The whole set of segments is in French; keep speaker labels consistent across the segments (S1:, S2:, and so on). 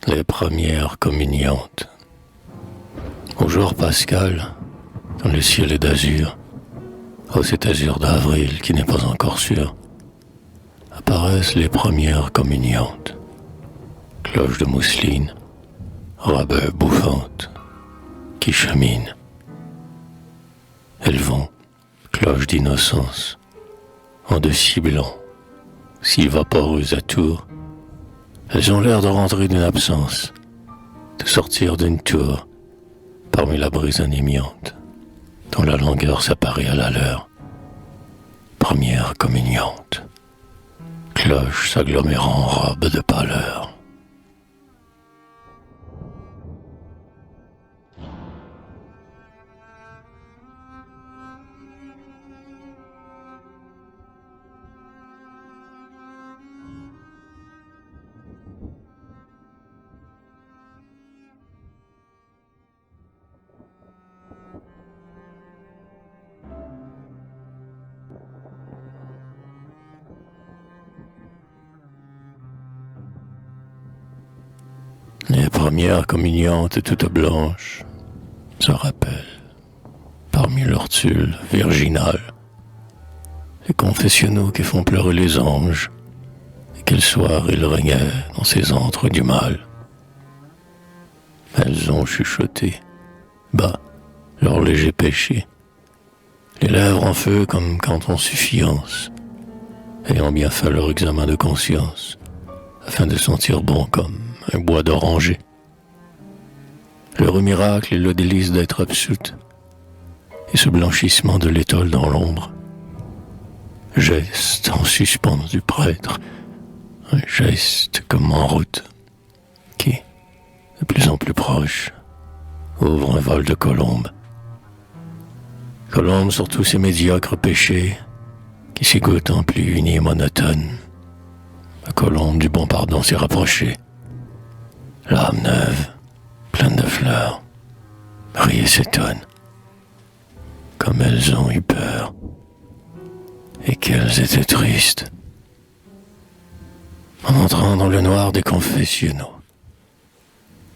S1: Les premières communiantes. Au jour pascal, quand le ciel est d'azur, oh cet azur d'avril qui n'est pas encore sûr, apparaissent les premières communiantes. Cloches de mousseline, robes bouffantes, qui cheminent. Elles vont, cloches d'innocence, en de si blancs, si vaporeuses à tour. Elles ont l'air de rentrer d'une absence, de sortir d'une tour, parmi la brise anémiante, dont la langueur s'apparaît à la leur. Première communiante, cloche s'agglomérant en robe de pâleur. Les premières communiantes toutes blanches se rappellent, parmi leurs tulles virginales, les confessionnaux qui font pleurer les anges, et quel soir ils régnaient dans ces antres du mal. Elles ont chuchoté, bas, leurs légers péchés, les lèvres en feu comme quand on suffiance, ayant bien fait leur examen de conscience, afin de sentir bon comme un bois d'oranger. L'heureux miracle est le délice d'être absoute, et ce blanchissement de l'étole dans l'ombre. Geste en suspens du prêtre, un geste comme en route, qui, de plus en plus proche, ouvre un vol de colombes. Colombes sur tous ces médiocres péchés, qui s'y goûtent en pluie unie et monotone. La colombe du bon pardon s'est rapprochée. L'âme neuve, pleine de fleurs, rit et s'étonne, comme elles ont eu peur, et qu'elles étaient tristes. En entrant dans le noir des confessionnaux,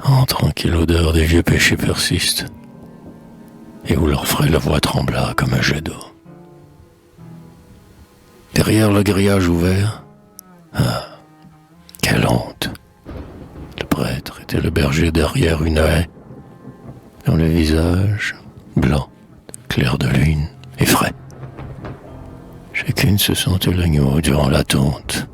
S1: en tranquille odeur des vieux péchés persiste, et où leur frêle voix trembla comme un jet d'eau. Derrière le grillage ouvert, quelle honte! Le prêtre était le berger derrière une haie, dont le visage, blanc, clair de lune et frais. Chacune se sentait l'agneau durant la tonte.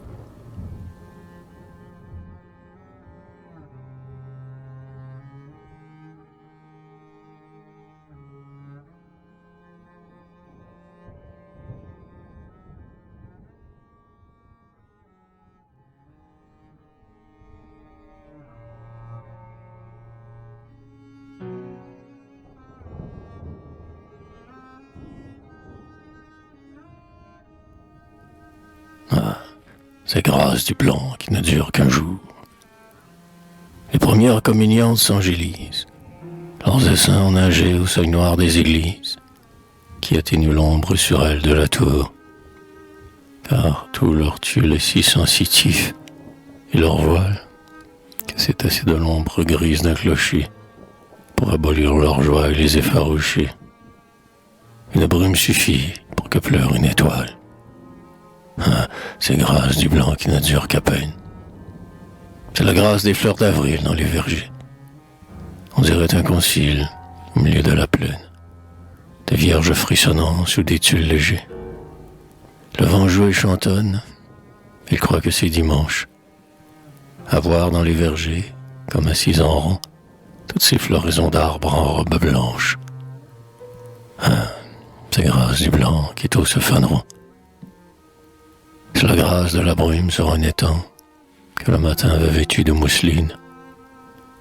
S1: Ces grâces du blanc qui ne durent qu'un jour. Les premières communiantes s'angélisent, leurs essaims ont nagé au seuil noir des églises, qui atténuent l'ombre sur elles de la tour. Car tout leur tulle est si sensitif, et leur voile, que c'est assez de l'ombre grise d'un clocher, pour abolir leur joie et les effaroucher. Une brume suffit pour que pleure une étoile. C'est grâce du blanc qui ne dure qu'à peine. C'est la grâce des fleurs d'avril dans les vergers. On dirait un concile au milieu de la plaine, des vierges frissonnant sous des tulles légers. Le vent joue et chantonne, il croit que c'est dimanche. À voir dans les vergers, comme assises en rond, toutes ces floraisons d'arbres en robe blanche. C'est grâce du blanc qui tous se faneront. C'est la grâce de la brume sur un étang que le matin avait vêtu de mousseline,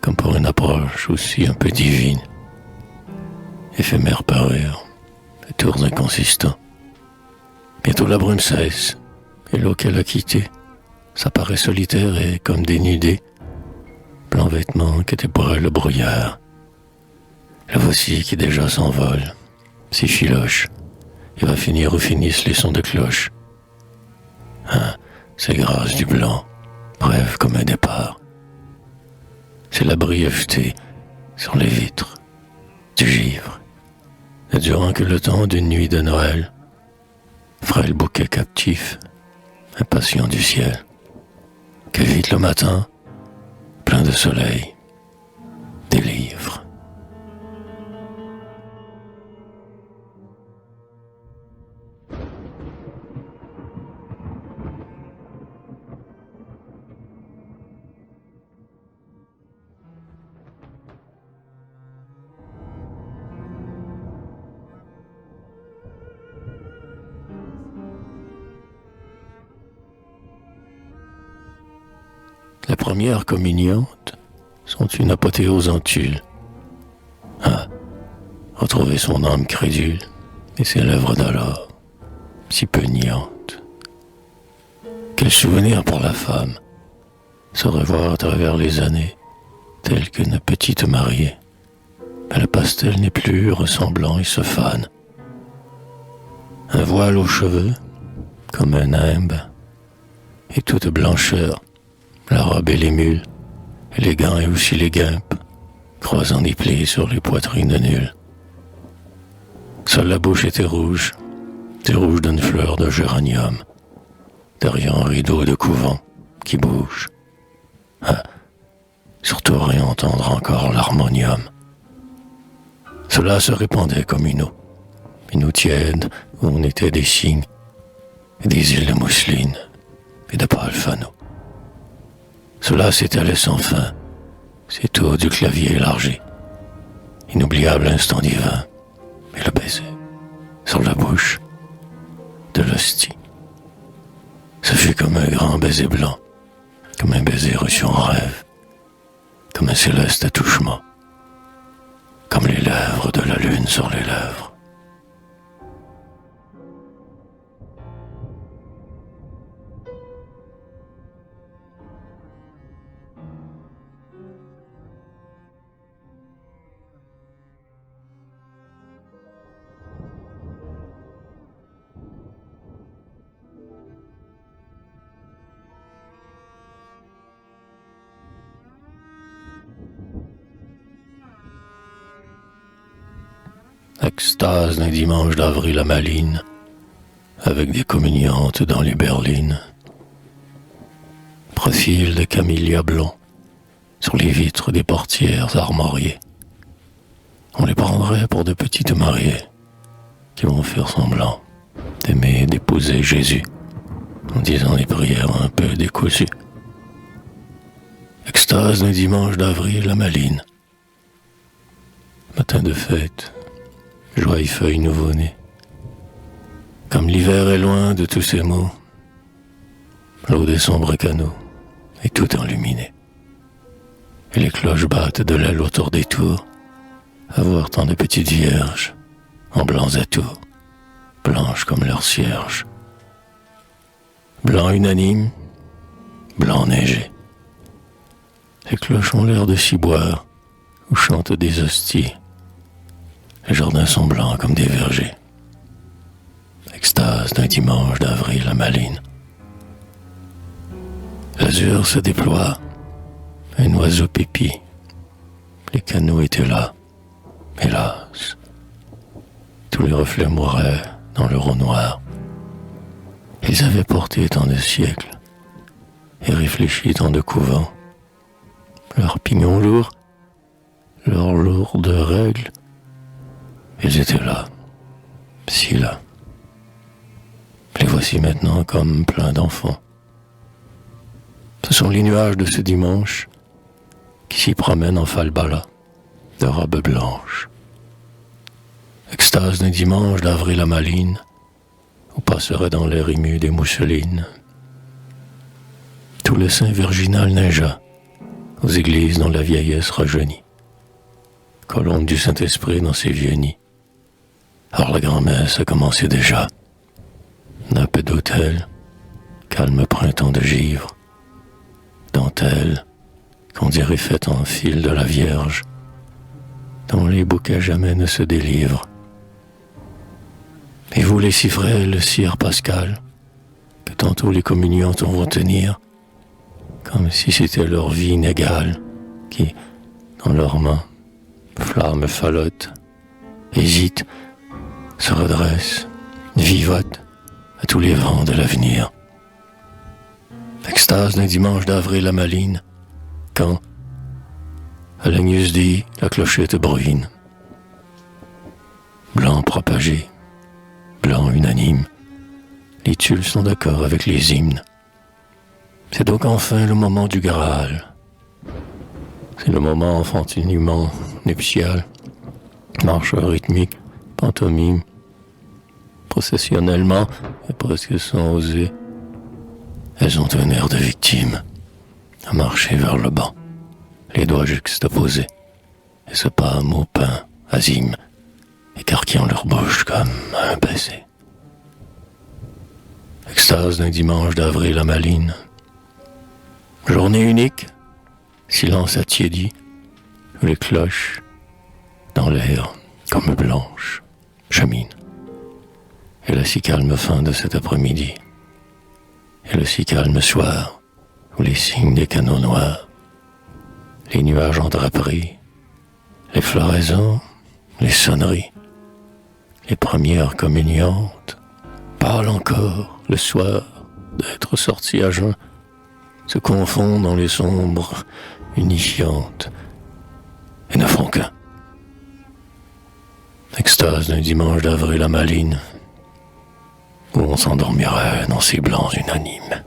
S1: comme pour une approche aussi un peu divine. Éphémère parure, les tours inconsistants. Bientôt la brume cesse, et l'eau qu'elle a quittée s'apparaît solitaire et comme dénudée, blanc vêtement qu'était pour elle le brouillard. La voici qui déjà s'envole, si filoche, et va finir où finissent les sons de cloche. C'est grâce du blanc, bref comme un départ. c'est la brièveté sur les vitres du givre, ne durant que le temps d'une nuit de Noël, frêle bouquet captif, impatient du ciel, que vite le matin, plein de soleil, délivre. Les premières communiantes sont une apothéose en tulle. Ah, retrouver son âme crédule et ses lèvres d'alors, si peu niantes. Quel souvenir pour la femme, se revoir à travers les années, telle qu'une petite mariée. Mais le pastel n'est plus ressemblant et se fane. Un voile aux cheveux, comme un nimbe, et toute blancheur, la robe et les mules, et les gants et aussi les guimpes, croisant des plis sur les poitrines nulles. Seule la bouche était rouge, du rouge d'une fleur de géranium, derrière un rideau de couvent qui bouge. Ah, surtout réentendre encore l'harmonium. Cela se répandait comme une eau tiède où on était des cygnes, et des îles de mousseline et de pâles fanaux. Cela s'étalait sans fin, c'est tout du clavier élargi. Inoubliable instant divin, et le baiser, sur la bouche de l'hostie. Ce fut comme un grand baiser blanc, comme un baiser reçu en rêve, comme un céleste attouchement, comme les lèvres de la lune sur les lèvres. Extase d'un dimanche d'avril à Malines, avec des communiantes dans les berlines. Profil de camélias blonds sur les vitres des portières armoriées. On les prendrait pour de petites mariées qui vont faire semblant d'aimer et d'épouser Jésus en disant des prières un peu décousues. Extase d'un dimanche d'avril à Malines. Matin de fête, joie et feuilles nouveau-nées. Comme l'hiver est loin de tous ces mots, l'eau des sombres canaux est tout enluminée. Et les cloches battent de l'aile autour des tours, à voir tant de petites vierges, en blancs atours, blanches comme leurs cierges. Blanc unanime, blanc neigé. Les cloches ont l'air de ciboire, où chantent des hosties. Les jardins sont blancs comme des vergers. Extase d'un dimanche d'avril à Malines. L'azur se déploie, un oiseau pépit. Les canaux étaient là, hélas. Tous les reflets mouraient dans le eau noir. Ils avaient porté tant de siècles et réfléchi tant de couvents. Leurs pignons lourds, leurs lourdes règles, ils étaient là, si là. Les voici maintenant comme plein d'enfants. Ce sont les nuages de ce dimanche qui s'y promènent en falbala de robes blanches. Extase d'un dimanche d'avril à Malines, où passerait dans l'air ému des mousselines. Tout le sein virginal neigea aux églises dont la vieillesse rajeunit. Colombe du Saint-Esprit dans ses vieux nids. Or la grand-messe a commencé déjà. Nappe d'autel, calme printemps de givre, dentelle, qu'on dirait faite en fil de la Vierge, dont les bouquets jamais ne se délivrent. Et vous les si frêles, sire Pascal, que tantôt les communiantes vont tenir, comme si c'était leur vie inégale qui, dans leurs mains, flamment falottent, hésitent, se redressent, vivotent à tous les vents de l'avenir. Extase d'un dimanche d'avril à Malines, quand, à l'Agnus Dei, la clochette bruine. Blanc propagé, blanc unanime, les tulles sont d'accord avec les hymnes. C'est donc enfin le moment du Graal. C'est le moment enfantinement nuptial, marche rythmique, pantomime, processionnellement et presque sans oser. Elles ont un air de victime, à marcher vers le banc, les doigts juxtaposés, et ce pas au pain, azime, écarquillant leur bouche comme un baiser. Extase d'un dimanche d'avril à Malines. Journée unique, silence attiédi, les cloches, dans l'air, comme blanches, cheminent. Et la si calme fin de cet après-midi, et le si calme soir, où les signes des canaux noirs, les nuages en draperie, les floraisons, les sonneries, les premières communiantes, parlent encore, le soir, d'être sortis à jeun, se confondent dans les sombres unifiantes et ne font qu'un. Extase d'un dimanche d'avril à Malines, où on s'endormirait dans ces blancs unanimes.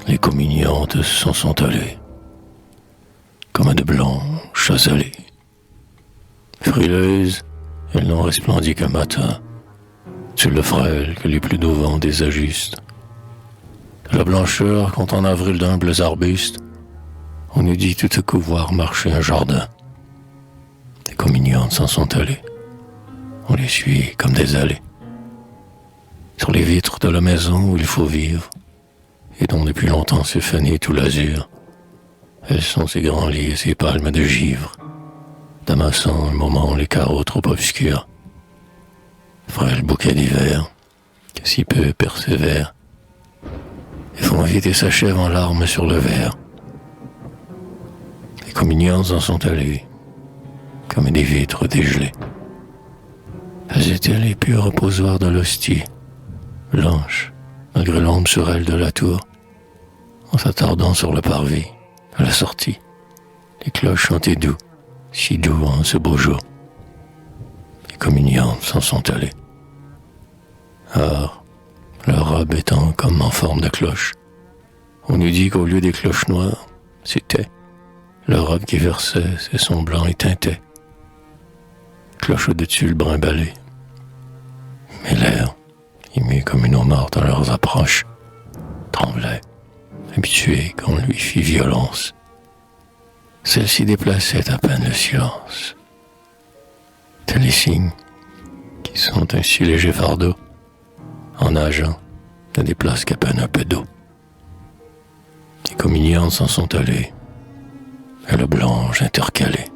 S1: Les communiantes s'en sont allées, comme de blanches allées. Frileuses, elles n'ont resplendi qu'un matin, sur le frêle que les plus doux vents désajustent. De la blancheur qu'ont en avril d'humbles arbustes, on eût dit tout à coup voir marcher un jardin. Les communiantes s'en sont allées, on les suit comme des allées. Sur les vitres de la maison où il faut vivre, et dont depuis longtemps s'est fané tout l'azur. Elles sont ces grands lits et ces palmes de givre, damassant un moment les carreaux trop obscurs. Frêle bouquet d'hiver, que si peu persévère, et font vite et s'achèvent en larmes sur le verre. Les communiantes en sont allées, comme des vitres dégelées. Elles étaient les purs reposoirs de l'hostie, blanches, malgré l'ombre sur elles de la tour. En s'attardant sur le parvis, à la sortie, les cloches chantaient doux, si doux en ce beau jour. Les communiantes s'en sont allées. Or, leur robe étant comme en forme de cloche, on eût dit qu'au lieu des cloches noires, c'était leur robe qui versait ses sons blancs et teintait. Cloches de tulle brimbalées. Mais l'air, ému comme une eau morte à leurs approches, tremblait, habitué qu'on lui fit violence. Celle-ci déplaçait à peine le silence. Tels les signes, qui sont un si léger fardeau, en nageant, ne déplacent qu'à peine un peu d'eau. Les communiantes s'en sont allées, et le blanche intercalée.